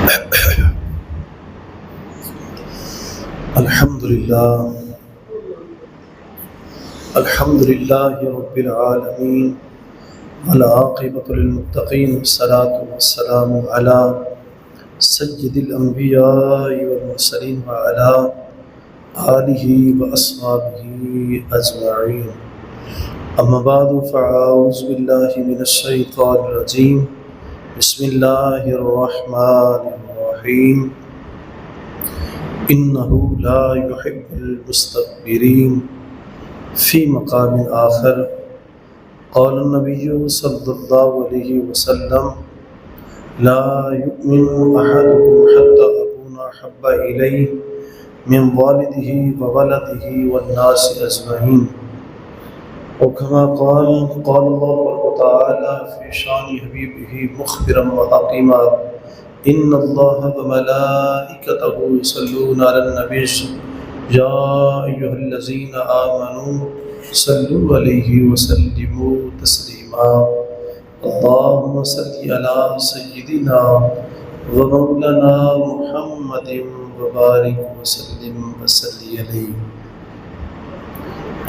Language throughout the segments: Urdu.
الحمد لله رب العالمين والعاقبة للمتقين والصلاة والسلام على سيد الأنبياء والمرسلين وعلى آله وأصحابه أجمعين. أما بعد فأعوذ بالله من الشيطان الرجيم. بسم الله الرحمن الرحيم. إنه لا يحب المستكبرين. في مقام آخر قال النبي صلى الله عليه وسلم لا يؤمن أحدكم حتى أكون أحب إليه من والده وولده والناس أجمعين. وكما قال الله تعالى في شان حبيبه مخبرا وحكيما إن الله وملائكته يصلون على النبي يا أيها الذين آمنوا صلوا عليه وسلموا تسليما. اللهم صل على سيدنا ومولانا محمد وبارك وسلم وصلی علیہ.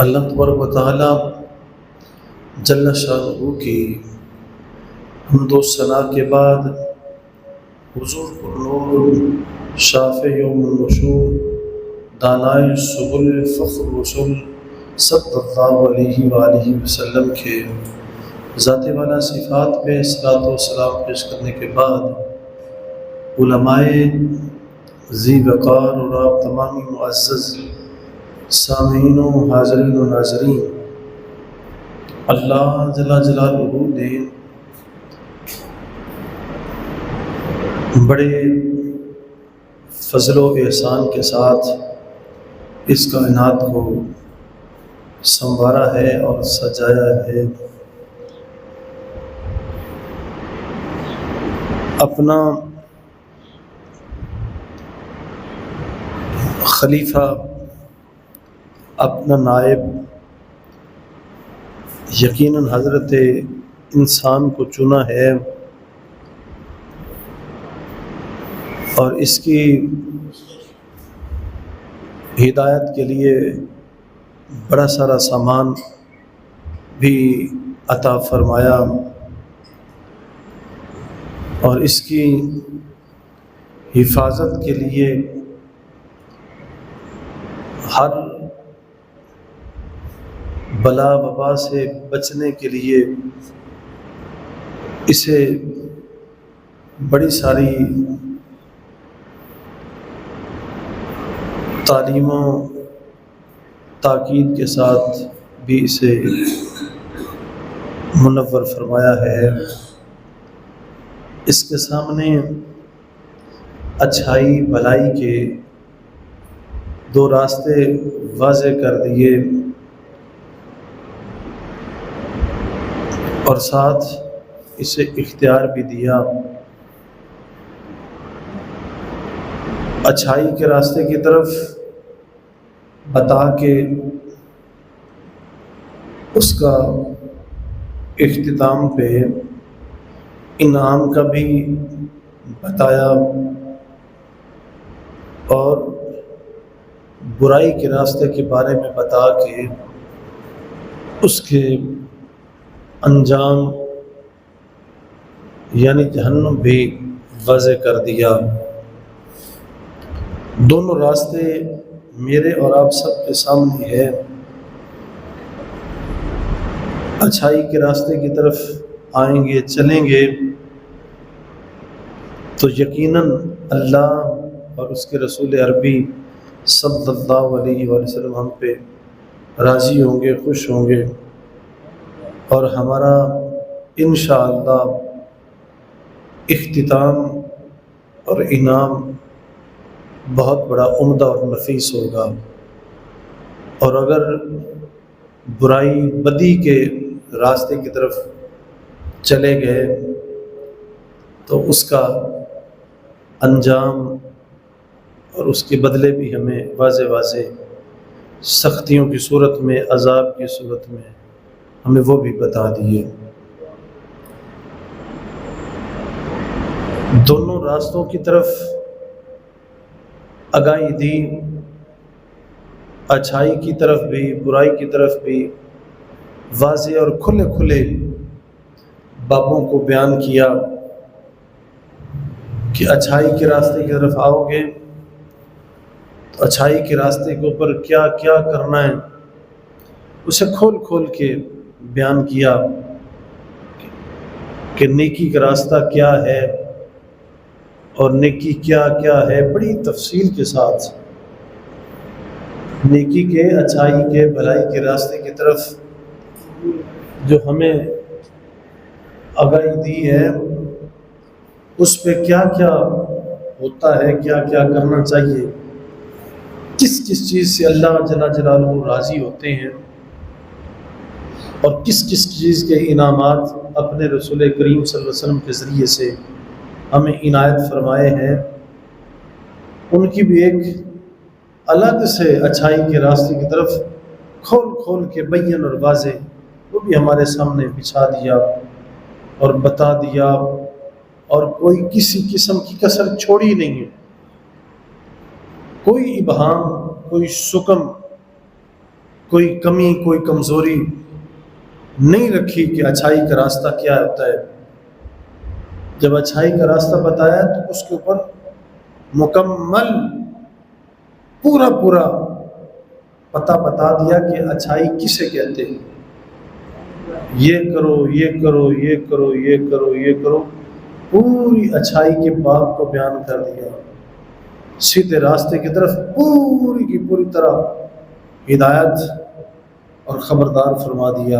اللہ تبارک و تعالی جل شانہ کی حمد و ثنا کے بعد حضور النور شافع یوم النشور دانائے سبل فخر رسول صلی اللہ علیہ وآلہ وسلم کے ذات والا صفات پہ صلاۃ و سلام پیش کرنے کے بعد علماء ذی وقار اور آپ تمامی معزز سامعین و حاضرین و ناظرین، اللہ جل جلالہ نے بڑے فضل و احسان کے ساتھ اس کائنات کو سنوارا ہے اور سجایا ہے. اپنا خلیفہ، اپنا نائب یقیناً حضرت انسان کو چنا ہے اور اس کی ہدایت کے لیے بڑا سارا سامان بھی عطا فرمایا اور اس کی حفاظت کے لیے ہر بلا وبا سے بچنے کے لیے اسے بڑی ساری تعلیموں تاکید کے ساتھ بھی اسے منور فرمایا ہے. اس کے سامنے اچھائی بھلائی کے دو راستے واضح کر دیے اور ساتھ اسے اختیار بھی دیا. اچھائی کے راستے کی طرف بتا کے اس کا اختتام پہ انعام کا بھی بتایا اور برائی کے راستے کے بارے میں بتا کے اس کے انجام یعنی جہنم بھی واضح کر دیا. دونوں راستے میرے اور آپ سب کے سامنے ہے. اچھائی کے راستے کی طرف آئیں گے، چلیں گے تو یقیناً اللہ اور اس کے رسول عربی صلی اللہ علیہ وآلہ وسلم ہم پہ راضی ہوں گے، خوش ہوں گے اور ہمارا انشاءاللہ اختتام اور انعام بہت بڑا عمدہ اور نفیس ہوگا. اور اگر برائی بدی کے راستے کی طرف چلے گئے تو اس کا انجام اور اس کے بدلے بھی ہمیں واضح سختیوں کی صورت میں، عذاب کی صورت میں ہمیں وہ بھی بتا دیے. دونوں راستوں کی طرف آگاہی دی، اچھائی کی طرف بھی برائی کی طرف بھی واضح اور کھلے کھلے بابوں کو بیان کیا کہ اچھائی کے راستے کی طرف آؤ گے تو اچھائی کے راستے کے اوپر کیا کیا کرنا ہے، اسے کھول کھول کے بیان کیا کہ نیکی کا راستہ کیا ہے اور نیکی کیا کیا ہے، بڑی تفصیل کے ساتھ نیکی کے، اچھائی کے، بھلائی کے راستے کی طرف جو ہمیں آگاہی دی ہے اس پہ کیا کیا ہوتا ہے، کیا کیا کرنا چاہیے، کس کس چیز سے اللہ جل جلالہ راضی ہوتے ہیں اور کس کس چیز کے انعامات اپنے رسول کریم صلی اللہ علیہ وسلم کے ذریعے سے ہمیں عنایت فرمائے ہیں، ان کی بھی ایک الگ سے اچھائی کے راستے کی طرف کھول کھول کے بیان اور واضح وہ بھی ہمارے سامنے بچھا دیا اور بتا دیا، اور کوئی کسی قسم کی کسر چھوڑی نہیں ہے، کوئی ابہام، کوئی سکم، کوئی کمی، کوئی کمزوری نہیں رکھی کہ اچھائی کا راستہ کیا ہوتا ہے۔ جب اچھائی کا راستہ بتایا تو اس کے اوپر مکمل پورا پتہ بتا دیا کہ اچھائی کسے کہتے ہیں، یہ کرو، یہ کرو، یہ کرو، یہ کرو، یہ کرو، پوری اچھائی کے باب کو بیان کر دیا، سیدھے راستے کی طرف پوری کی پوری طرح ہدایت اور خبردار فرما دیا۔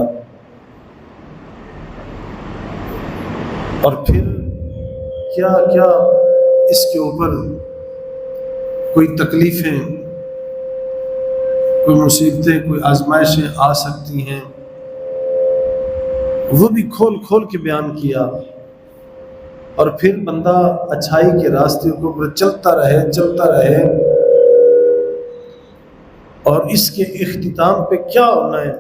اور پھر کیا کیا اس کے اوپر کوئی تکلیفیں، کوئی مصیبتیں، کوئی آزمائشیں آ سکتی ہیں، وہ بھی کھول کھول کے بیان کیا، اور پھر بندہ اچھائی کے راستے کے اوپر چلتا رہے اور اس کے اختتام پہ کیا ہونا ہے۔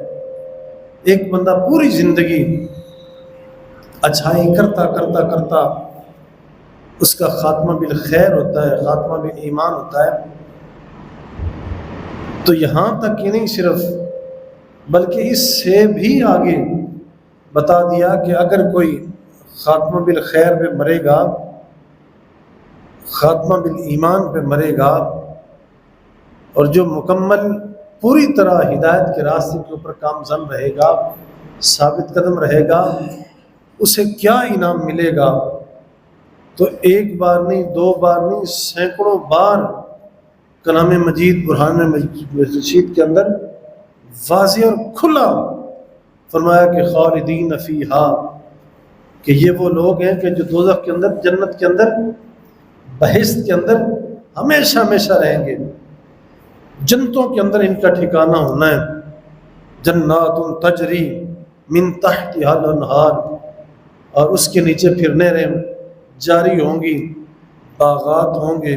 ایک بندہ پوری زندگی اچھائی کرتا اس کا خاتمہ بالخیر ہوتا ہے، خاتمہ بالایمان ہوتا ہے، تو یہاں تک ہی نہیں صرف، بلکہ اس سے بھی آگے بتا دیا کہ اگر کوئی خاتمہ بالخیر پہ مرے گا، خاتمہ بالایمان پہ مرے گا، اور جو مکمل پوری طرح ہدایت کے راستے کے اوپر کامزن رہے گا، ثابت قدم رہے گا، اسے کیا انعام ملے گا، تو ایک بار نہیں، دو بار نہیں، سینکڑوں بار کلام مجید برہان رشید کے اندر واضح اور کھلا فرمایا کہ خالدین فیہا، کہ یہ وہ لوگ ہیں کہ جو دوزخ کے اندر، جنت کے اندر، بہشت کے اندر ہمیشہ ہمیشہ رہیں گے، جنتوں کے اندر ان کا ٹھکانہ ہونا ہے، جنات تجری من تحتہا الانہار، اور اس کے نیچے پھر نہریں جاری ہوں گی، باغات ہوں گے،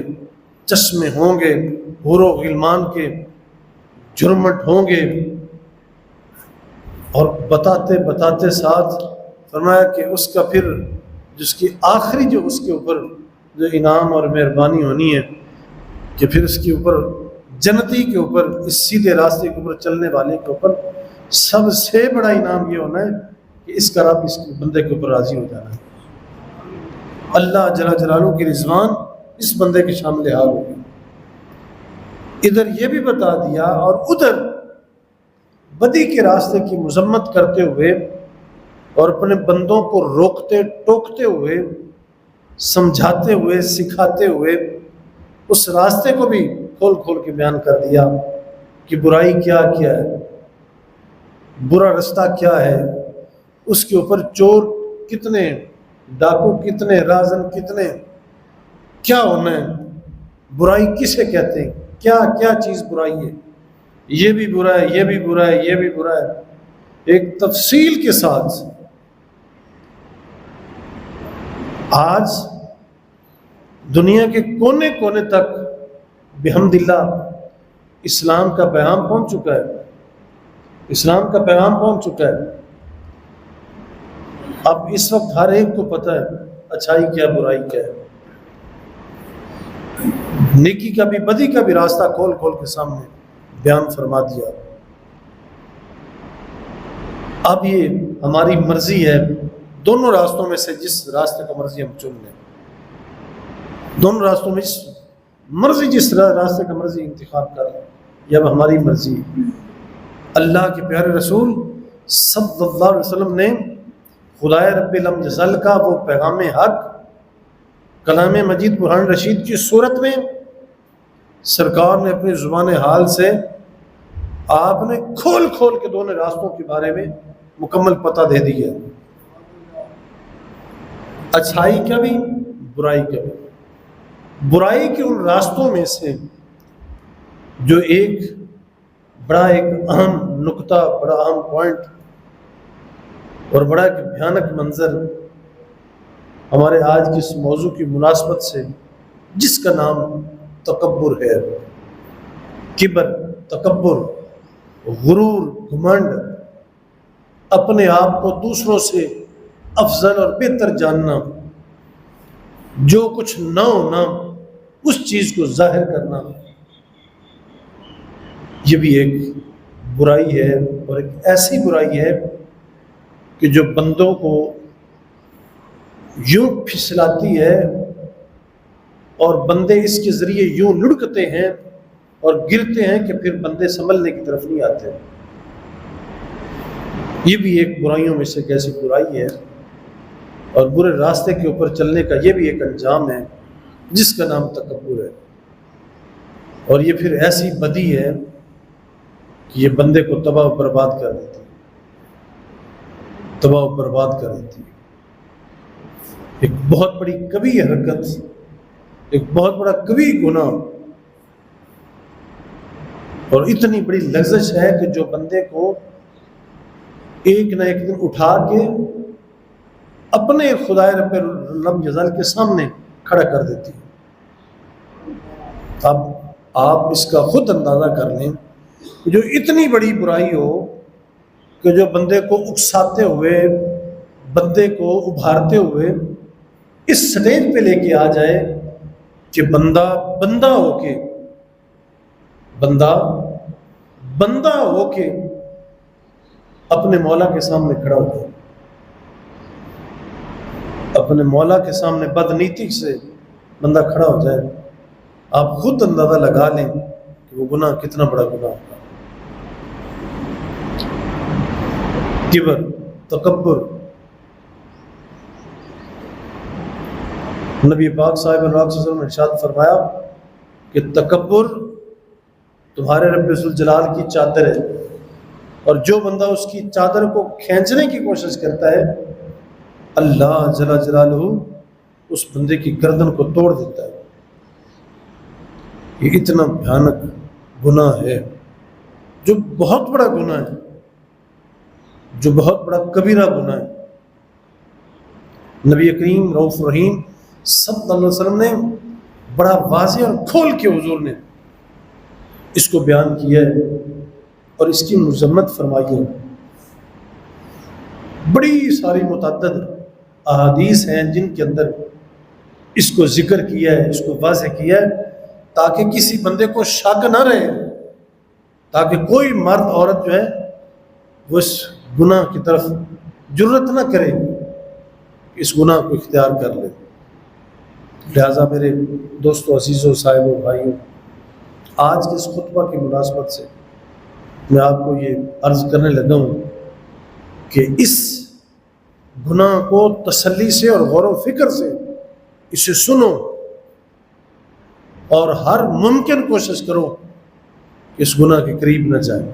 چشمے ہوں گے، حور و غلمان کے جھرمٹ ہوں گے، اور بتاتے ساتھ فرمایا کہ اس کا پھر جس کی آخری جو اس کے اوپر جو انعام اور مہربانی ہونی ہے کہ پھر اس کے اوپر جنتی کے اوپر، اس سیدھے راستے کے اوپر چلنے والے کے اوپر سب سے بڑا انعام یہ ہونا ہے کہ اس کا رب اس بندے کے اوپر راضی ہو جانا ہے، اللہ جل جلالہ کی رضوان اس بندے کے شامل حال ہوگی۔ ادھر یہ بھی بتا دیا اور ادھر بدی کے راستے کی مذمت کرتے ہوئے اور اپنے بندوں کو روکتے ٹوکتے ہوئے، سمجھاتے ہوئے، سکھاتے ہوئے اس راستے کو بھی کھول کھول کے بیان کر دیا کہ برائی کیا کیا ہے، برا رستہ کیا ہے، اس کے اوپر چور کتنے، ڈاکو کتنے، رازن کتنے، کیا ہونا ہے، برائی کسے کہتے ہیں، کیا کیا چیز برائی ہے، یہ بھی برا ہے، یہ بھی برا ہے، یہ بھی برا ہے، ایک تفصیل کے ساتھ۔ آج دنیا کے کونے کونے تک بحمد اللہ اسلام کا پیغام پہنچ چکا ہے، اسلام کا پیغام پہنچ چکا ہے۔ اب اس وقت ہر ایک کو پتہ ہے اچھائی کیا، برائی کیا ہے، نیکی کا بھی بدی کا بھی راستہ کھول کھول کے سامنے بیان فرما دیا۔ اب یہ ہماری مرضی ہے، دونوں راستوں میں سے جس راستے کا مرضی ہم چن لیں، دونوں راستوں میں جس راستے کا مرضی انتخاب کر لیں، یہ اب ہماری مرضی ہے۔ اللہ کے پیارے رسول صلی اللہ علیہ وسلم نے خدائے رب لم یزل کا وہ پیغام حق کلام مجید برہان رشید کی صورت میں سرکار نے اپنی زبان حال سے آپ نے کھول کھول کے دونوں راستوں کے بارے میں مکمل پتہ دے دیا، اچھائی کا بھی برائی کا بھی۔ برائی کے ان راستوں میں سے جو ایک اہم نقطہ، بڑا اہم پوائنٹ اور بڑا ایک بھیانک منظر ہمارے آج کی اس موضوع کی مناسبت سے، جس کا نام تکبر ہے۔ کبر، تکبر، غرور، گھمنڈ، اپنے آپ کو دوسروں سے افضل اور بہتر جاننا، جو کچھ نہ ہونا اس چیز کو ظاہر کرنا، یہ بھی ایک برائی ہے، اور ایک ایسی برائی ہے کہ جو بندوں کو یوں پھسلاتی ہے اور بندے اس کے ذریعے یوں لڑکتے ہیں اور گرتے ہیں کہ پھر بندے سنبھلنے کی طرف نہیں آتے۔ یہ بھی ایک برائیوں میں سے ایک ایسی برائی ہے، اور برے راستے کے اوپر چلنے کا یہ بھی ایک انجام ہے جس کا نام تکبر ہے۔ اور یہ پھر ایسی بدی ہے کہ یہ بندے کو تباہ و برباد کر دیتی ہے، تباہ و برباد کر دیتی ہے۔ ایک بہت بڑی کبھی حرکت، ایک بہت بڑا کبھی گناہ، اور اتنی بڑی لغزش ہے کہ جو بندے کو ایک نہ ایک دن اٹھا کے اپنے خدائے رب لم یزل کے سامنے کھڑا کر دیتی ہے۔ اب آپ اس کا خود اندازہ کر لیں کہ جو اتنی بڑی برائی ہو کہ جو بندے کو اکساتے ہوئے، بندے کو ابھارتے ہوئے اس سٹیج پہ لے کے آ جائے کہ بندہ ہو کے اپنے مولا کے سامنے کھڑا ہو جائے، اپنے مولا کے سامنے بدنیتی سے بندہ کھڑا ہو جائے، آپ خود اندازہ لگا لیں کہ وہ گناہ کتنا بڑا گناہ ہوگا۔ کبر، تکبر، نبی پاک صاحب اللہ علیہ وسلم نے ارشاد فرمایا کہ تکبر تمہارے رب ذوالجلال کی چادر ہے، اور جو بندہ اس کی چادر کو کھینچنے کی کوشش کرتا ہے اللہ جل جلالہ اس بندے کی گردن کو توڑ دیتا ہے۔ یہ اتنا بھیانک گناہ ہے، جو بہت بڑا گناہ ہے، جو بہت بڑا کبیرہ گناہ ہے۔ نبی کریم رؤوف رحیم صلی اللہ علیہ وسلم نے بڑا واضح اور کھول کے حضور نے اس کو بیان کیا ہے اور اس کی مذمت فرمائی ہے۔ بڑی ساری متعدد احادیث ہیں جن کے اندر اس کو ذکر کیا ہے، اس کو واضح کیا ہے، تاکہ کسی بندے کو شک نہ رہے، تاکہ کوئی مرد عورت جو ہے وہ اس گناہ کی طرف جرت نہ کرے، اس گناہ کو اختیار کر لے۔ لہٰذا میرے دوستو، عزیزوں، صاحبوں، بھائیوں، آج کے اس خطبہ کی مناسبت سے میں آپ کو یہ عرض کرنے لگا ہوں کہ اس گناہ کو تسلی سے اور غور و فکر سے اسے سنو، اور ہر ممکن کوشش کرو کہ اس گناہ کے قریب نہ جائے،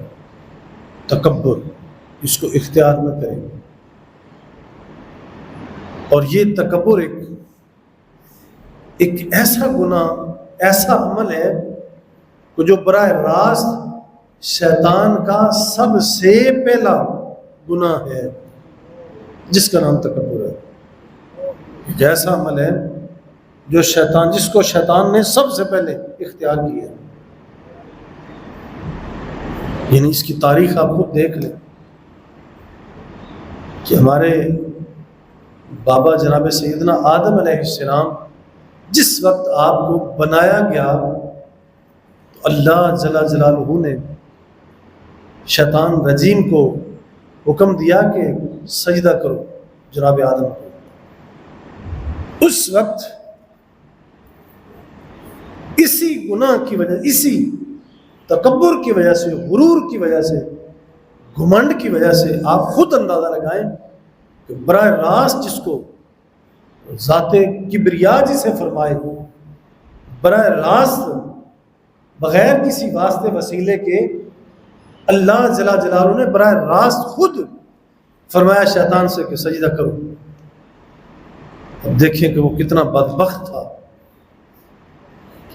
تکبر اس کو اختیار نہ کریں۔ اور یہ تکبر ایک ایسا گناہ، ایسا عمل ہے کہ جو براہ راست شیطان کا سب سے پہلا گناہ ہے، جس کا نام تکبر ہے۔ ایک ایسا عمل ہے جو جس کو شیطان نے سب سے پہلے اختیار کیا، یعنی اس کی تاریخ آپ خود دیکھ لیں کہ ہمارے بابا جناب سیدنا آدم علیہ السلام جس وقت آپ کو بنایا گیا تو اللہ جل جلالہ نے شیطان رجیم کو حکم دیا کہ سجدہ کرو جناب آدم کو. اس وقت اسی گناہ کی وجہ، اسی تکبر کی وجہ سے، غرور کی وجہ سے، گھمنڈ کی وجہ سے آپ خود اندازہ لگائیں کہ براہ راست جس کو ذات کبریا جسے فرمائے، براہ راست بغیر کسی واسطے وسیلے کے اللہ جل جلالہ نے براہ راست خود فرمایا شیطان سے کہ سجدہ کرو. اب دیکھیں کہ وہ کتنا بدبخت تھا.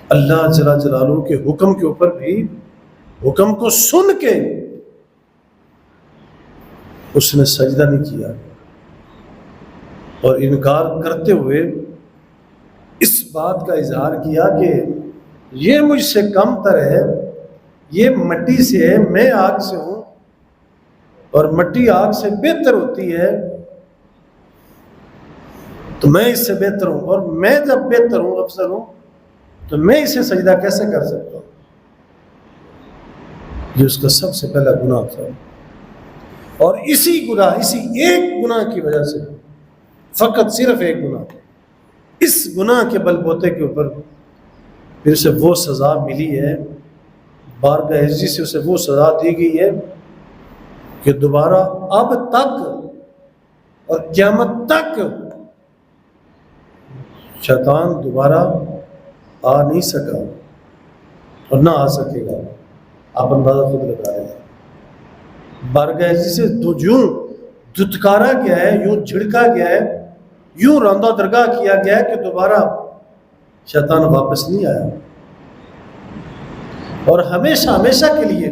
اللہ جل جلالہ کے حکم کے اوپر بھی، حکم کو سن کے اس نے سجدہ نہیں کیا اور انکار کرتے ہوئے اس بات کا اظہار کیا کہ یہ مجھ سے کم تر ہے، یہ مٹی سے ہے، میں آگ سے ہوں اور مٹی آگ سے بہتر ہوتی ہے، تو میں اس سے بہتر ہوں، اور میں جب بہتر ہوں، افضل ہوں، تو میں اسے سجدہ کیسے کر سکتا ہوں؟ یہ اس کا سب سے پہلا گناہ تھا. اور اسی گناہ، اسی ایک گناہ کی وجہ سے، فقط صرف ایک گناہ، اس گناہ کے بل بوتے کے اوپر پھر اسے وہ سزا ملی ہے، بارگاہ عزت سے اسے وہ سزا دی گئی ہے کہ دوبارہ اب تک اور قیامت تک شیطان دوبارہ آ نہیں سکا اور نہ آ سکے گا. آپ اندازہ خود لگا رہے ہیں. بارگاہ عزت سے تو یوں دھتکارا گیا ہے، یوں جھڑکا گیا ہے، یوں راندہ درگاہ کیا گیا ہے کہ دوبارہ شیطان واپس نہیں آیا. اور ہمیشہ ہمیشہ کے لیے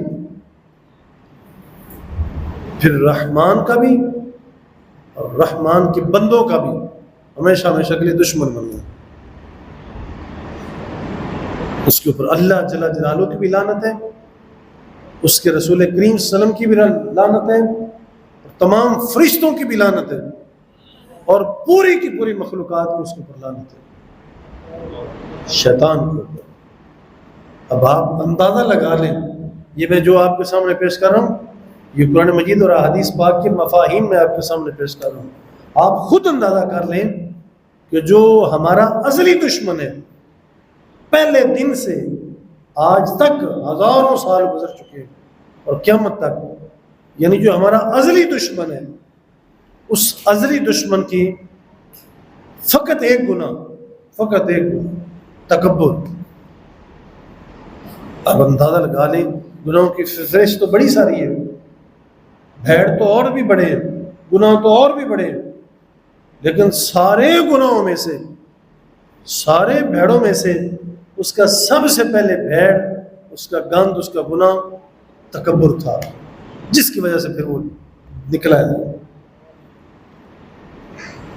پھر رحمان کا بھی اور رحمان کے بندوں کا بھی ہمیشہ ہمیشہ کے لیے دشمن بن گیا. اس کے اوپر اللہ جل جلالہ کی بھی لعنت ہے، اس کے رسول کریم صلی اللہ علیہ وسلم کی بھی لعنت ہے، تمام فرشتوں کی بھی لعنت ہے، اور پوری کی پوری مخلوقات کی اس کے اوپر لعنت ہے، شیطان کے اوپر. اب آپ اندازہ لگا لیں، یہ میں جو آپ کے سامنے پیش کر رہا ہوں یہ قرآن مجید اور احادیث پاک کے مفاہیم میں آپ کے سامنے پیش کر رہا ہوں. آپ خود اندازہ کر لیں کہ جو ہمارا ازلی دشمن ہے، پہلے دن سے آج تک ہزاروں سال گزر چکے اور قیامت تک، یعنی جو ہمارا ازلی دشمن ہے، اس ازلی دشمن کی فقط ایک گناہ، تکبر. اب اندازہ لگا لیں گناہوں کی فہرست تو بڑی ساری ہے، بھیڑ تو اور بھی بڑے ہیں، گناہ تو اور بھی بڑے ہیں، لیکن سارے گناہوں میں سے، سارے بھیڑوں میں سے اس کا سب سے پہلے بھیڑ، اس کا گند، اس کا گناہ تکبر تھا، جس کی وجہ سے پھر وہ نکلا ہے.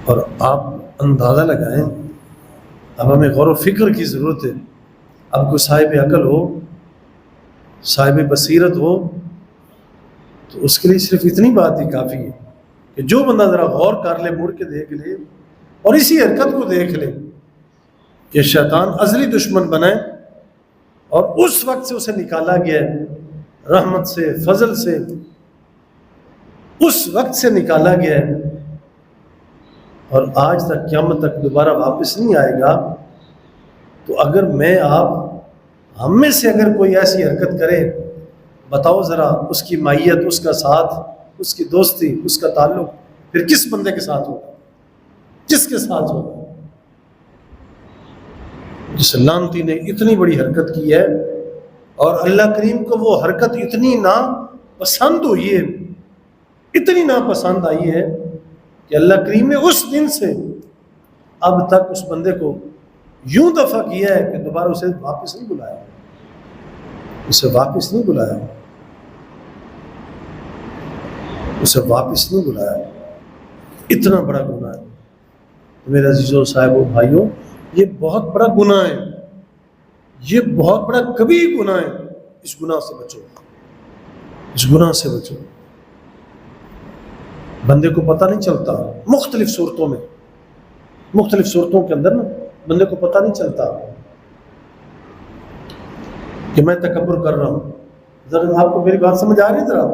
اور آپ اندازہ لگائیں، اب ہمیں غور و فکر کی ضرورت ہے. اب کوئی صاحب عقل ہو، صاحب بصیرت ہو، تو اس کے لیے صرف اتنی بات ہی کافی ہے کہ جو بندہ ذرا غور کر لے، مڑ کے دیکھ لے اور اسی حرکت کو دیکھ لے کہ شیطان ازلی دشمن بنائے اور اس وقت سے اسے نکالا گیا ہے، رحمت سے، فضل سے، اس وقت سے نکالا گیا ہے اور آج تک قیامت تک دوبارہ واپس نہیں آئے گا. تو اگر میں آپ ہم میں سے اگر کوئی ایسی حرکت کرے، بتاؤ ذرا اس کی مائیت، اس کا ساتھ، اس کی دوستی، اس کا تعلق پھر کس بندے کے ساتھ ہوگا؟ کس کے ساتھ ہوگا؟ جس لعنتی نے اتنی بڑی حرکت کی ہے اور اللہ کریم کو وہ حرکت اتنی ناپسند ہوئی ہے، اتنی ناپسند آئی ہے کہ اللہ کریم نے اس دن سے اب تک اس بندے کو یوں دفع کیا ہے کہ دوبارہ اسے واپس نہیں بلایا، اسے واپس نہیں بلایا، اسے واپس نہیں بلایا. اتنا بڑا گناہ ہے میرے عزیزوں، صاحبوں، بھائیوں، یہ بہت بڑا گناہ ہے، یہ بہت بڑا کبیر گناہ ہے. اس گناہ سے بچو، اس گناہ سے بچو. بندے کو پتہ نہیں چلتا، مختلف صورتوں میں، مختلف صورتوں کے اندر نا بندے کو پتہ نہیں چلتا کہ میں تکبر کر رہا ہوں. ذرا آپ کو میری بات سمجھ آ رہی ہے؟ ذرا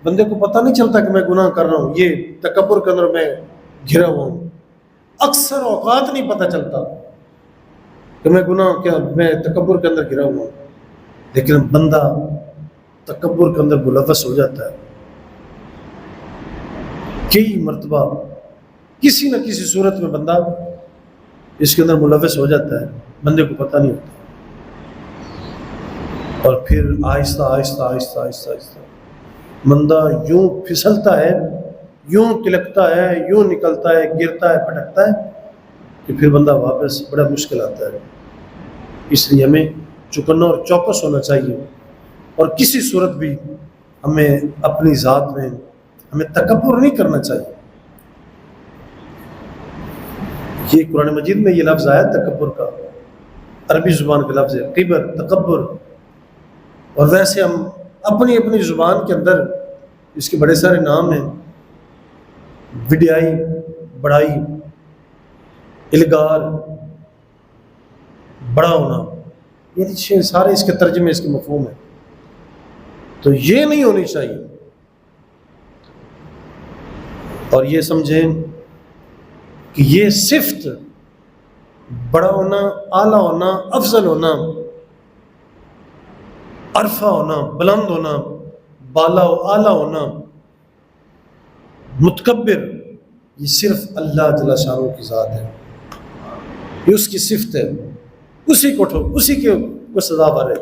بندے کو پتہ نہیں چلتا کہ میں گناہ کر رہا ہوں، یہ تکبر کے اندر میں گھرا ہوا ہوں. اکثر اوقات نہیں پتہ چلتا کہ میں گناہ کیا، میں تکبر کے اندر گھرا ہوا ہوں، لیکن بندہ تکبر کے اندر ملوث ہو جاتا ہے. کئی مرتبہ کسی نہ کسی صورت میں بندہ اس کے اندر ملوث ہو جاتا ہے، بندے کو پتہ نہیں ہوتا. اور پھر آہستہ آہستہ آہستہ آہستہ آہستہ بندہ یوں پھسلتا ہے، یوں تلکتا ہے، یوں نکلتا ہے، گرتا ہے، پھٹکتا ہے کہ پھر بندہ واپس بڑا مشکل آتا ہے. اس لیے ہمیں چوکنا اور چوکس ہونا چاہیے، اور کسی صورت بھی ہمیں اپنی ذات میں ہمیں تکبر نہیں کرنا چاہیے. یہ قرآن مجید میں یہ لفظ آیا تکبر کا، عربی زبان کا لفظ ہے کبر، تکبر. اور ویسے ہم اپنی اپنی زبان کے اندر اس کے بڑے سارے نام ہیں، وڈیائی، بڑائی، الگار، بڑا ہونا، یہ سارے اس کے ترجمے، اس کے مفہوم ہیں. تو یہ نہیں ہونی چاہیے. اور یہ سمجھیں کہ یہ صفت بڑا ہونا، اعلیٰ ہونا، افضل ہونا، عرفہ ہونا، بلند ہونا، بالا و اعلیٰ ہونا، متکبر، یہ صرف اللہ جل شانہ کی ذات ہے، یہ اس کی صفت ہے. اسی کو اسی کو سزاوار ہے،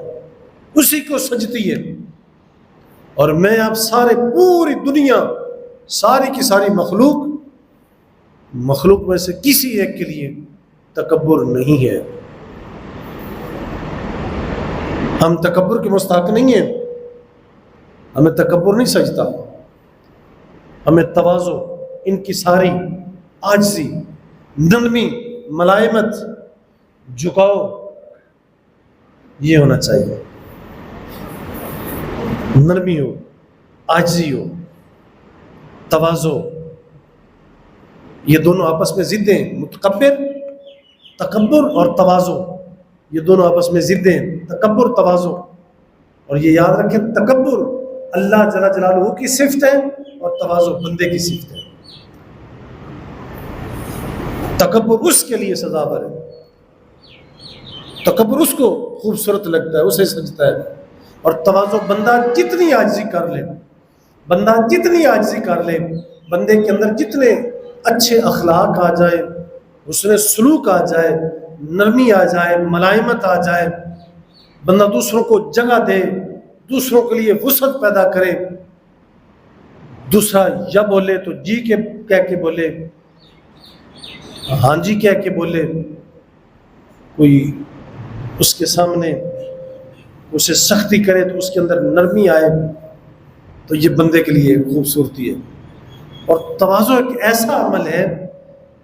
اسی کو سجتی ہے. اور میں آپ سارے، پوری دنیا، ساری کی ساری مخلوق میں سے کسی ایک کے لیے تکبر نہیں ہے. ہم تکبر کے مستحق نہیں ہیں، ہمیں تکبر نہیں سجتا. ہمیں تواضع، انکساری، عاجزی، نرمی، ملائمت، جھکاؤ، یہ ہونا چاہیے. نرمی ہو، عاجزی ہو، تواضع، یہ دونوں آپس میں ضدیں ہیں. متکبر، تکبر اور تواضع، یہ دونوں آپس میں ضدیں ہیں، تکبر، تواضع. اور یہ یاد رکھیں، تکبر اللہ جل جلالہ کی صفت ہے اور تواضع بندے کی صفت ہے. تکبر اس کے لیے سزاوار ہے، تکبر اس کو خوبصورت لگتا ہے، اسے سجتا ہے. اور تواضع بندہ جتنی عاجزی کر لے، بندہ جتنی عاجزی کر لے، بندے کے اندر جتنے اچھے اخلاق آ جائے، حسن سلوک آ جائے، نرمی آ جائے، ملائمت آ جائے، بندہ دوسروں کو جگہ دے، دوسروں کے لیے وسعت پیدا کرے، دوسرا یا بولے تو جی کے کہہ کے بولے، ہاں جی کہہ کے بولے، کوئی اس کے سامنے اسے سختی کرے تو اس کے اندر نرمی آئے، تو یہ بندے کے لیے خوبصورتی ہے. اور تواضع ایک ایسا عمل ہے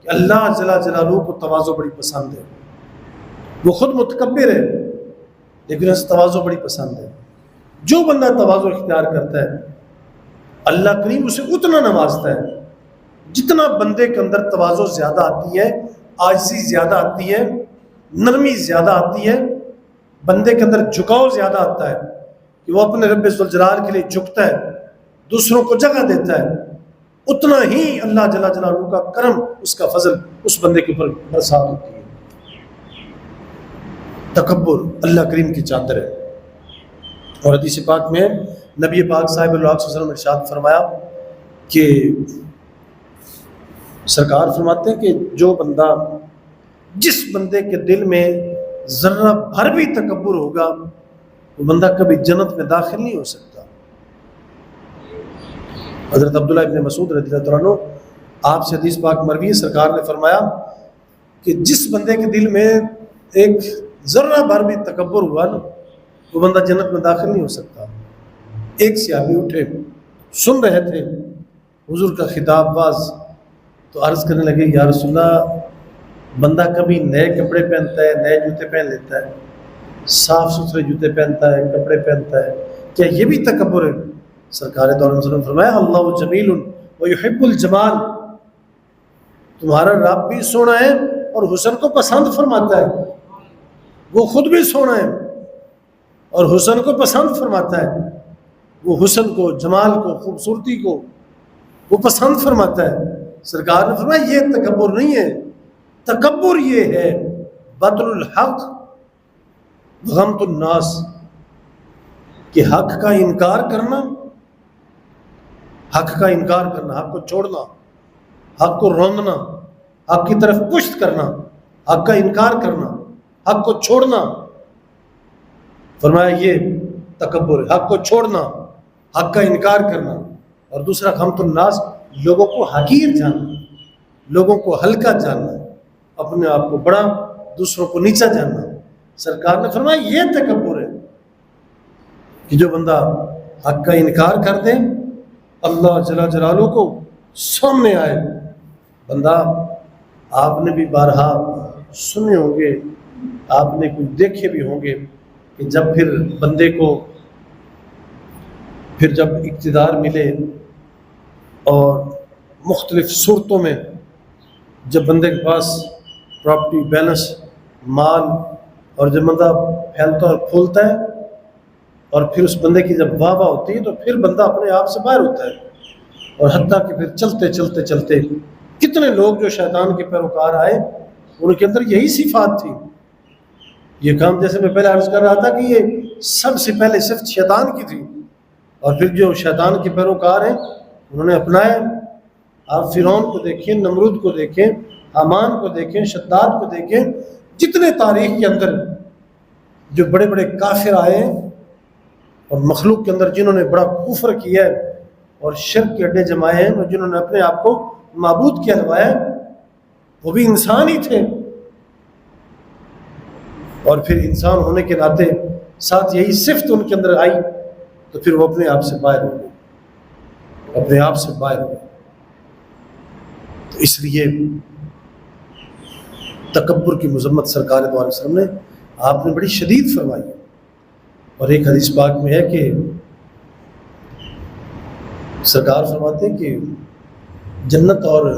کہ اللہ جل جلالہ کو تواضع بڑی پسند ہے. وہ خود متکبر ہے لیکن اسے تواضع بڑی پسند ہے. جو بندہ تواضع اختیار کرتا ہے اللہ کریم اسے اتنا نوازتا ہے. جتنا بندے کے اندر تواضع زیادہ آتی ہے، عاجزی زیادہ آتی ہے، نرمی زیادہ آتی ہے، بندے کے اندر جھکاؤ زیادہ آتا ہے کہ وہ اپنے رب ذوالجلال کے لیے جھکتا ہے، دوسروں کو جگہ دیتا ہے، اتنا ہی اللہ جل جلالہ کا کرم، اس کا فضل اس بندے کے اوپر برسات ہوتی ہے. تکبر اللہ کریم کی چادر ہے. اور حدیث پاک میں نبی پاک صاحب اللہ علیہ وسلم نے ارشاد فرمایا کہ سرکار فرماتے ہیں کہ جو بندہ، جس بندے کے دل میں ذرہ بھر بھی تکبر ہوگا، وہ بندہ کبھی جنت میں داخل نہیں ہو سکتا. حضرت عبداللہ ابن مسعود رضی اللہ عنہ آپ سے حدیث پاک مروی ہے، سرکار نے فرمایا کہ جس بندے کے دل میں ایک ذرہ بھر بھی تکبر ہوا نا، وہ بندہ جنت میں داخل نہیں ہو سکتا. ایک صحابی اٹھے، سن رہے تھے حضور کا خطاب باز، تو عرض کرنے لگے یا رسول اللہ، بندہ کبھی نئے کپڑے پہنتا ہے، نئے جوتے پہن لیتا ہے، صاف ستھرے جوتے پہنتا ہے، کپڑے پہنتا ہے، کیا یہ بھی تکبر ہے؟ سرکار دو عالم وسلم فرمایا اللہ جمیل ویحب الجمال، تمہارا رب بھی سونا ہے اور حسن کو پسند فرماتا ہے. وہ خود بھی سونا ہے اور حسن کو پسند فرماتا ہے. وہ حسن کو، جمال کو، خوبصورتی کو وہ پسند فرماتا ہے. سرکار نے فرمایا یہ تکبر نہیں ہے، تکبر یہ ہے بطل الحق غمت الناس، کہ حق کا انکار کرنا، حق کا انکار کرنا، حق کو چھوڑنا، حق کو روندنا، حق کی طرف پشت کرنا، حق کا انکار کرنا، حق کو چھوڑنا. فرمایا یہ تکبر ہے، حق کو چھوڑنا، حق کا انکار کرنا. اور دوسرا غمت الناس، لوگوں کو حقیر جاننا، لوگوں کو ہلکا جاننا، اپنے آپ کو بڑا، دوسروں کو نیچا جاننا. سرکار نے فرمایا یہ تکبر ہے کہ جو بندہ حق کا انکار کر دے، اللہ جل جلالہ کو سامنے آئے. بندہ آپ نے بھی بارہا سنے ہوں گے، آپ نے کچھ دیکھے بھی ہوں گے کہ جب پھر بندے کو جب اقتدار ملے اور مختلف صورتوں میں جب بندے کے پاس پراپرٹی، بیلنس، مال، اور جب بندہ پھیلتا اور پھولتا ہے اور پھر اس بندے کی جب واہ واہ ہوتی ہے تو پھر بندہ اپنے آپ سے باہر ہوتا ہے. اور حتیٰ کہ پھر چلتے چلتے چلتے کتنے لوگ جو شیطان کے پیروکار آئے ان کے اندر یہی صفات تھی. یہ کام جیسے میں پہلے عرض کر رہا تھا کہ یہ سب سے پہلے صرف شیطان کی تھی، اور پھر جو شیطان کے پیروکار ہیں انہوں نے اپنائے. آپ فرعون کو دیکھیں، نمرود کو دیکھیں، حامان کو دیکھیں، شداد کو دیکھیں، جتنے تاریخ کے اندر جو بڑے بڑے کافر آئے ہیں اور مخلوق کے اندر جنہوں نے بڑا کفر کیا ہے اور شرک کے اڈے جمائے ہیں، اور جنہوں نے اپنے آپ کو معبود کہلوایا، وہ بھی انسان ہی تھے. اور پھر انسان ہونے کے ناطے ساتھ یہی صفت ان کے اندر آئی تو پھر وہ اپنے آپ سے باہر ہو گئے، اپنے آپ سے باہر ہو گئے. تو اس لیے تکبر کی مذمت سرکار دو علیہ وسلم نے آپ نے بڑی شدید فرمائی ہے. اور ایک حدیث پاک میں ہے کہ سرکار فرماتے ہیں کہ جنت اور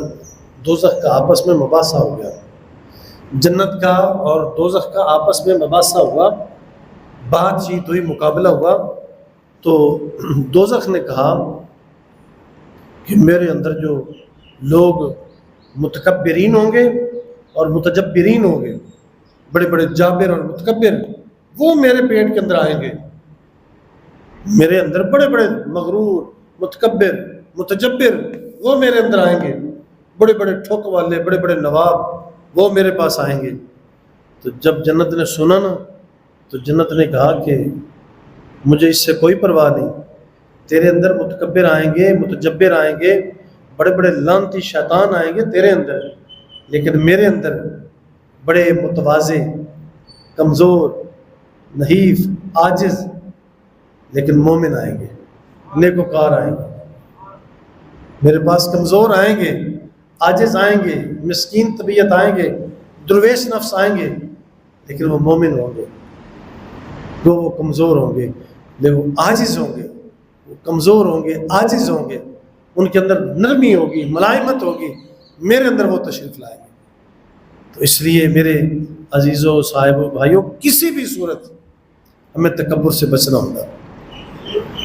دوزخ کا آپس میں مباحثہ ہو گیا. جنت کا اور دوزخ کا آپس میں مباحثہ ہوا، بات چیت ہوئی، مقابلہ ہوا. تو دوزخ نے کہا کہ میرے اندر جو لوگ متکبرین ہوں گے اور متجبرین ہوں گے، بڑے بڑے جابر اور متکبر، وہ میرے پیٹ کے اندر آئیں گے. میرے اندر بڑے بڑے مغرور، متکبر، متجبر، وہ میرے اندر آئیں گے. بڑے بڑے ٹھوک والے، بڑے بڑے نواب، وہ میرے پاس آئیں گے. تو جب جنت نے سنا نا تو جنت نے کہا کہ مجھے اس سے کوئی پرواہ نہیں، تیرے اندر متکبر آئیں گے، متجبر آئیں گے، بڑے بڑے لعنتی شیطان آئیں گے تیرے اندر، لیکن میرے اندر بڑے متواضع، کمزور، نحیف، عاجز لیکن مومن آئیں گے، نیکوکار آئیں گے. میرے پاس کمزور آئیں گے، عاجز آئیں گے، مسکین طبیعت آئیں گے، درویش نفس آئیں گے، لیکن وہ مومن ہوں گے. وہ کمزور ہوں گے لیکن وہ عاجز ہوں گے، وہ کمزور ہوں گے، عاجز ہوں گے، ان کے اندر نرمی ہوگی، ملائمت ہوگی، میرے اندر وہ تشریف لائیں گے. تو اس لیے میرے عزیزوں، صاحبوں، بھائیوں، کسی بھی صورت ہمیں تکبر سے بچنا ہوگا،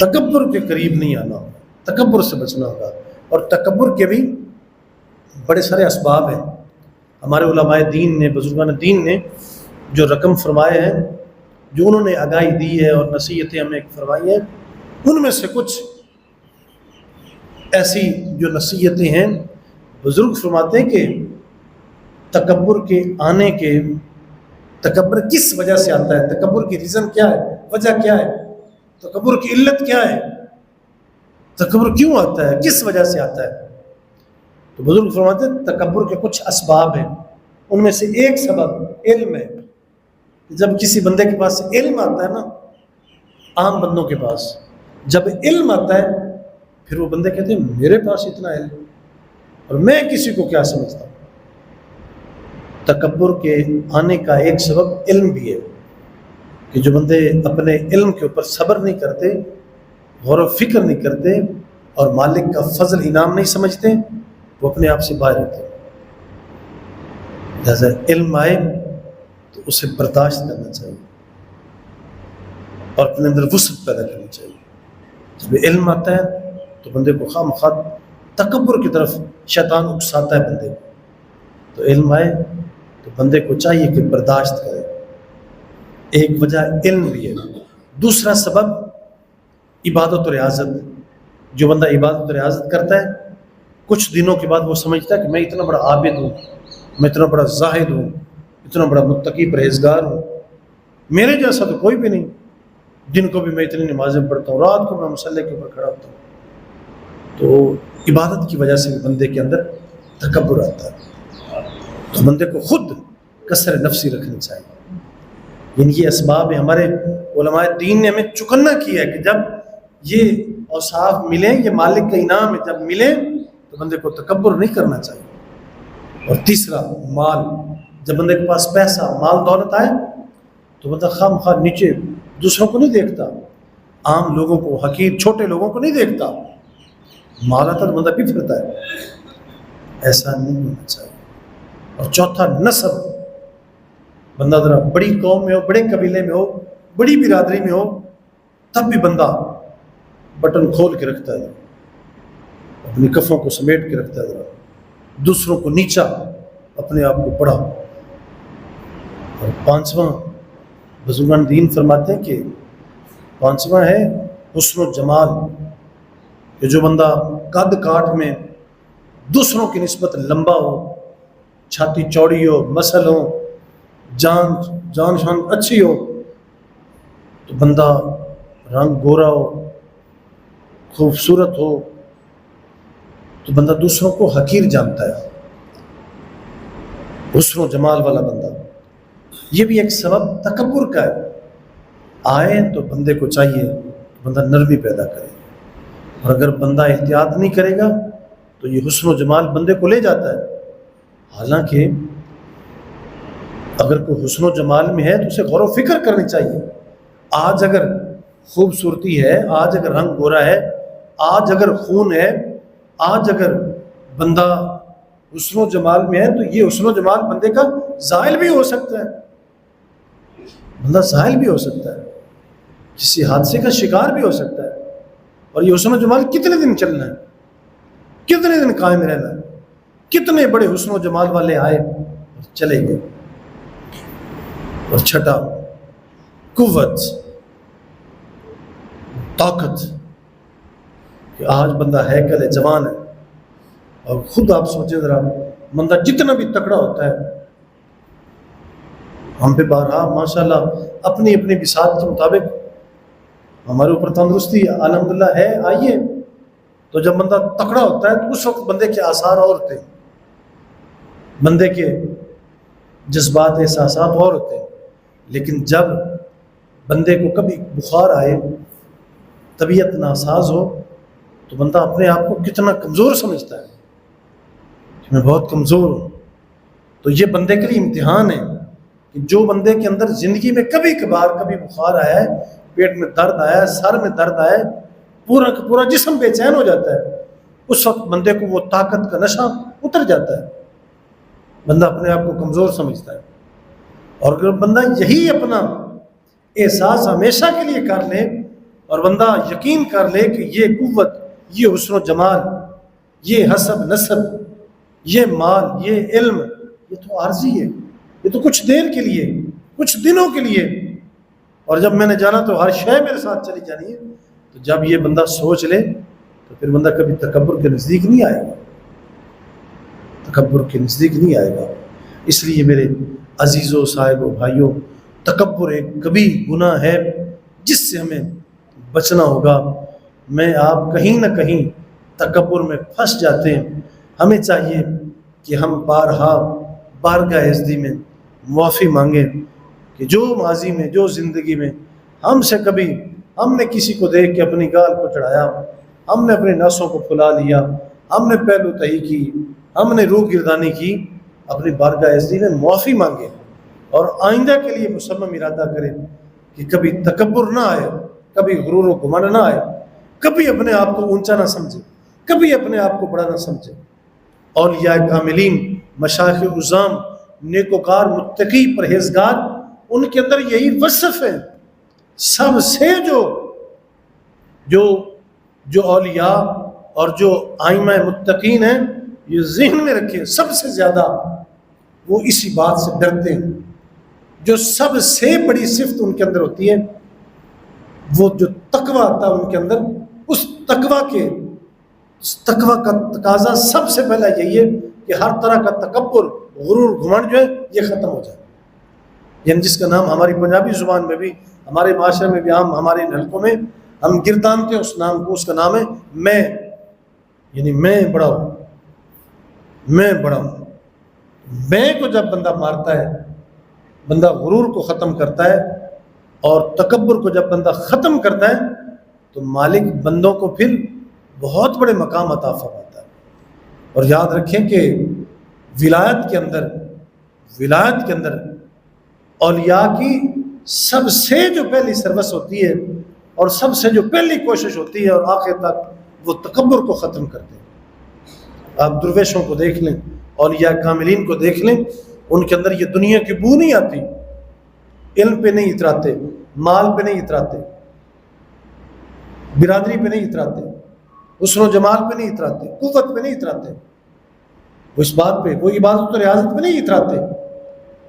تکبر کے قریب نہیں آنا ہوگا، تکبر سے بچنا ہوگا. اور تکبر کے بھی بڑے سارے اسباب ہیں. ہمارے علماء دین نے، بزرگان دین نے جو رقم فرمائے ہیں، جو انہوں نے آگاہی دی ہے اور نصیحتیں ہمیں فرمائی ہیں، ان میں سے کچھ ایسی جو نصیحتیں ہیں، بزرگ فرماتے ہیں کہ تکبر کے آنے کے، تکبر کس وجہ سے آتا ہے، تکبر کی ریزن کیا ہے، وجہ کیا ہے، تکبر کی علت کیا ہے، تکبر کیوں آتا ہے، کس وجہ سے آتا ہے. تو بزرگ فرماتے ہیں تکبر کے کچھ اسباب ہیں. ان میں سے ایک سبب علم ہے. جب کسی بندے کے پاس علم آتا ہے نا، عام بندوں کے پاس جب علم آتا ہے پھر وہ بندے کہتے ہیں میرے پاس اتنا علم اور میں کسی کو کیا سمجھتا ہوں. تکبر کے آنے کا ایک سبب علم بھی ہے کہ جو بندے اپنے علم کے اوپر صبر نہیں کرتے، غور و فکر نہیں کرتے اور مالک کا فضل انعام نہیں سمجھتے، وہ اپنے آپ سے باہر ہوتے ہیں. لہٰذا علم آئے تو اسے برداشت کرنا چاہیے اور اپنے اندر وسعت پیدا کرنی چاہیے۔ جب علم آتا ہے تو بندے کو خواہ مخواہ تکبر کی طرف شیطان اکساتا ہے بندے کو، تو علم آئے تو بندے کو چاہیے کہ برداشت کرے۔ ایک وجہ علم بھی ہے، دوسرا سبب عبادت و ریاضت۔ جو بندہ عبادت و ریاضت کرتا ہے کچھ دنوں کے بعد وہ سمجھتا ہے کہ میں اتنا بڑا عابد ہوں، میں اتنا بڑا زاہد ہوں، اتنا بڑا متقی پرہیزگار ہوں، میرے جیسا تو کوئی بھی نہیں۔ دن کو بھی میں اتنی نمازیں پڑھتا ہوں، رات کو میں مصلی کے اوپر کھڑا ہوتا ہوں۔ تو عبادت کی وجہ سے بھی بندے کے اندر تکبر آتا ہے۔ تو بندے کو خود کسر نفسی رکھنی چاہیے۔ یعنی یہ اسباب ہیں، ہمارے علماء دین نے ہمیں چکنا کیا ہے کہ جب یہ اوصاف ملیں، یہ مالک کا انعام ہے، جب ملیں تو بندے کو تکبر نہیں کرنا چاہیے۔ اور تیسرا مال، جب بندے کے پاس پیسہ مال دولت آئے تو بندہ خواہ مخواہ نیچے دوسروں کو نہیں دیکھتا، عام لوگوں کو، حقیر چھوٹے لوگوں کو نہیں دیکھتا، مال آتا تو بندہ بھی پھرتا ہے۔ ایسا نہیں ہونا چاہیے۔ اور چوتھا نسب، بندہ ذرا بڑی قوم میں ہو، بڑے قبیلے میں ہو، بڑی برادری میں ہو، تب بھی بندہ بٹن کھول کے رکھتا ہے، اپنی کفوں کو سمیٹ کے رکھتا ہے، ذرا دوسروں کو نیچا، اپنے آپ کو بڑا۔ اور پانچواں بزرگان دین فرماتے ہیں کہ پانچواں ہے حسن و جمال، کہ جو بندہ قد کاٹ میں دوسروں کی نسبت لمبا ہو، چھاتی چوڑی ہو، مسل ہو، جان شان اچھی ہو، تو بندہ رنگ گورا ہو، خوبصورت ہو، تو بندہ دوسروں کو حقیر جانتا ہے۔ حسن و جمال والا بندہ، یہ بھی ایک سبب تکبر کا ہے۔ آئے تو بندے کو چاہیے بندہ نرمی پیدا کرے، اور اگر بندہ احتیاط نہیں کرے گا تو یہ حسن و جمال بندے کو لے جاتا ہے۔ حالانکہ اگر کوئی حسن و جمال میں ہے تو اسے غور و فکر کرنی چاہیے۔ آج اگر خوبصورتی ہے، آج اگر رنگ گورا ہے، آج اگر خون ہے، آج اگر بندہ حسن و جمال میں ہے تو یہ حسن و جمال بندے کا زائل بھی ہو سکتا ہے، بندہ زائل بھی ہو سکتا ہے، کسی حادثے کا شکار بھی ہو سکتا ہے۔ اور یہ حسن و جمال کتنے دن چلنا ہے، کتنے دن قائم رہنا ہے؟ کتنے بڑے حسن و جمال والے آئے اور چلے گئے۔ اور چھٹا قوت، طاقت، کہ آج بندہ ہیکل ہے، جوان ہے، اور خود آپ سوچیں ذرا، بندہ جتنا بھی تکڑا ہوتا ہے، ہم پہ بارہا ماشاءاللہ اپنی اپنی بساط کے مطابق ہمارے اوپر تندرستی الحمدللہ ہے آئیے، تو جب بندہ تکڑا ہوتا ہے تو اس وقت بندے کے آثار اور ہوتے ہیں، بندے کے جذبات احساسات اور ہوتے ہیں۔ لیکن جب بندے کو کبھی بخار آئے، طبیعت ناساز ہو، تو بندہ اپنے آپ کو کتنا کمزور سمجھتا ہے کہ میں بہت کمزور ہوں۔ تو یہ بندے کے لیے امتحان ہے کہ جو بندے کے اندر زندگی میں کبھی کبھار کبھی بخار آیا ہے، پیٹ میں درد آیا ہے، سر میں درد آیا ہے، پورا کا پورا جسم بے چین ہو جاتا ہے، اس وقت بندے کو وہ طاقت کا نشہ اتر جاتا ہے، بندہ اپنے آپ کو کمزور سمجھتا ہے۔ اور اگر بندہ یہی اپنا احساس ہمیشہ کے لیے کر لے اور بندہ یقین کر لے کہ یہ قوت، یہ حسن و جمال، یہ حسب نسب، یہ مال، یہ علم، یہ تو عارضی ہے، یہ تو کچھ دیر کے لیے، کچھ دنوں کے لیے، اور جب میں نے جانا تو ہر شے میرے ساتھ چلی جانی ہے۔ تو جب یہ بندہ سوچ لے تو پھر بندہ کبھی تکبر کے نزدیک نہیں آئے گا، تکبر کے نزدیک نہیں آئے گا۔ اس لیے میرے عزیزوں، صاحبوں، بھائیوں، تکبر ایک کبھی گناہ ہے جس سے ہمیں بچنا ہوگا۔ میں آپ کہیں نہ کہیں تکبر میں پھنس جاتے ہیں، ہمیں چاہیے کہ ہم بارہا بارگاہ عزتی میں معافی مانگیں کہ جو ماضی میں، جو زندگی میں ہم سے کبھی ہم نے کسی کو دیکھ کے اپنی گال کو چڑھایا، ہم نے اپنے نسوں کو پھلا لیا، ہم نے پہلو تہی کی، ہم نے روح گردانی کی، اپنی بارگاہ عزتی میں معافی مانگیں اور آئندہ کے لیے مصمم ارادہ کریں کہ کبھی تکبر نہ آئے، کبھی غرور و گھمنڈ نہ آئے، کبھی اپنے آپ کو اونچا نہ سمجھے، کبھی اپنے آپ کو بڑا نہ سمجھے۔ اولیاء کاملین، مشائخ عظام، نیکوکار متقی پرہیزگار، ان کے اندر یہی وصف ہے۔ سب سے جو اولیاء اور جو ائمہ متقین ہیں، یہ ذہن میں رکھیں، سب سے زیادہ وہ اسی بات سے ڈرتے ہیں۔ جو سب سے بڑی صفت ان کے اندر ہوتی ہے، وہ جو تقوی آتا ہے ان کے اندر، اس تقوی کا تقاضا سب سے پہلا یہی ہے کہ ہر طرح کا تکبر، غرور، گھمنڈ جو ہے یہ ختم ہو جائے۔ یعنی جس کا نام ہماری پنجابی زبان میں بھی، ہمارے معاشرے میں بھی، عام ہمارے حلقوں میں ہم گردانتے ہیں اس نام کو، اس کا نام ہے میں، یعنی میں بڑا ہوں، میں بڑا ہوں۔ میں کو جب بندہ مارتا ہے، بندہ غرور کو ختم کرتا ہے اور تکبر کو جب بندہ ختم کرتا ہے، تو مالک بندوں کو پھر بہت بڑے مقام عطا فرماتا ہے۔ اور یاد رکھیں کہ ولایت کے اندر اولیاء کی سب سے جو پہلی سروس ہوتی ہے اور سب سے جو پہلی کوشش ہوتی ہے اور آخر تک وہ تکبر کو ختم کرتے ہیں۔ آپ درویشوں کو دیکھ لیں، اولیاء کاملین کو دیکھ لیں، ان کے اندر یہ دنیا کی بو نہیں آتی، علم پہ نہیں اتراتے، مال پہ نہیں اتراتے، برادری پہ نہیں اتراتے، حسن و جمال پہ نہیں اتراتے، قوت پہ نہیں اتراتے، وہ اس بات پہ، وہ عبادت و ریاضت پہ نہیں اتراتے،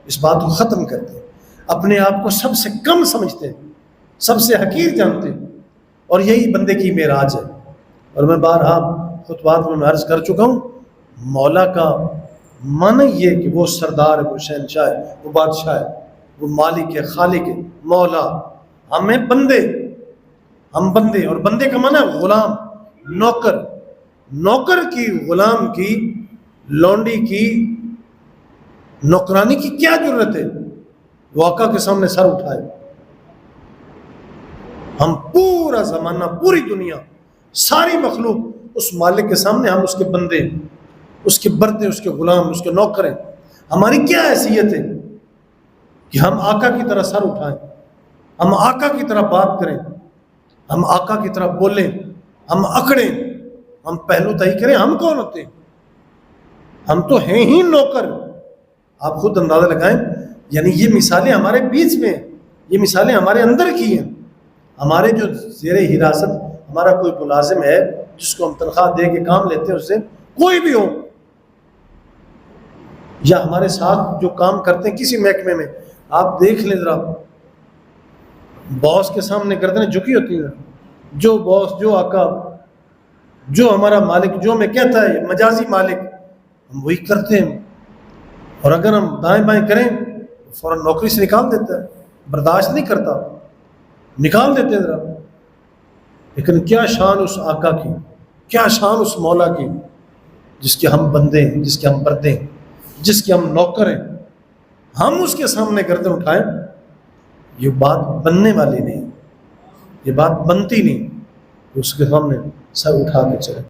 اس بات کو ختم کرتے ہیں۔ اپنے آپ کو سب سے کم سمجھتے ہیں، سب سے حقیر جانتے ہیں، اور یہی بندے کی معراج ہے۔ اور میں بارہا خطبات میں عرض کر چکا ہوں، مولا کا معنی یہ کہ وہ سردار ہے، وہ شہنشاہ ہے، وہ بادشاہ ہے، وہ مالک ہے، خالق ہے، مولا۔ ہمیں بندے، ہم بندے، اور بندے کا معنی ہے غلام، نوکر۔ نوکر کی، غلام کی، لونڈی کی نوکرانی کی کیا ضرورت ہے؟ وہ آقا کے سامنے سر اٹھائے۔ ہم پورا زمانہ، پوری دنیا، ساری مخلوق اس مالک کے سامنے، ہم اس کے بندے، اس کے بردے، اس کے غلام، اس کے نوکر ہیں۔ ہماری کیا حیثیت ہے کہ ہم آقا کی طرح سر اٹھائیں، ہم آقا کی طرح بات کریں، ہم آقا کی طرح بولیں، ہم اکڑیں، ہم پہلو تہی کریں۔ ہم کون ہوتے ہیں؟ ہم تو ہیں ہی نوکر۔ آپ خود اندازہ لگائیں، یعنی یہ مثالیں ہمارے بیچ میں ہیں، یہ مثالیں ہمارے اندر کی ہیں۔ ہمارے جو زیر حراست ہمارا کوئی ملازم ہے جس کو ہم تنخواہ دے کے کام لیتے ہیں، اس سے کوئی بھی ہو، یا ہمارے ساتھ جو کام کرتے ہیں کسی محکمے میں، آپ دیکھ لیں ذرا، باس کے سامنے گردنیں جھکی ہوتی ہیں۔ جو باس، جو آقا، جو ہمارا مالک جو ہمیں کہتا ہے، مجازی مالک، ہم وہی کرتے ہیں۔ اور اگر ہم دائیں بائیں کریں فوراً نوکری سے نکال دیتا ہے، برداشت نہیں کرتا، نکال دیتے ہیں ذرا۔ لیکن کیا شان اس آقا کی، کیا شان اس مولا کی، جس کے ہم بندے ہیں، جس کے ہم بردے ہیں، جس کے ہم نوکر ہیں۔ ہم اس کے سامنے گردن اٹھائیں، یہ بات بننے والی نہیں، یہ بات بنتی نہیں، اس کے سامنے سر اٹھا کے چلے۔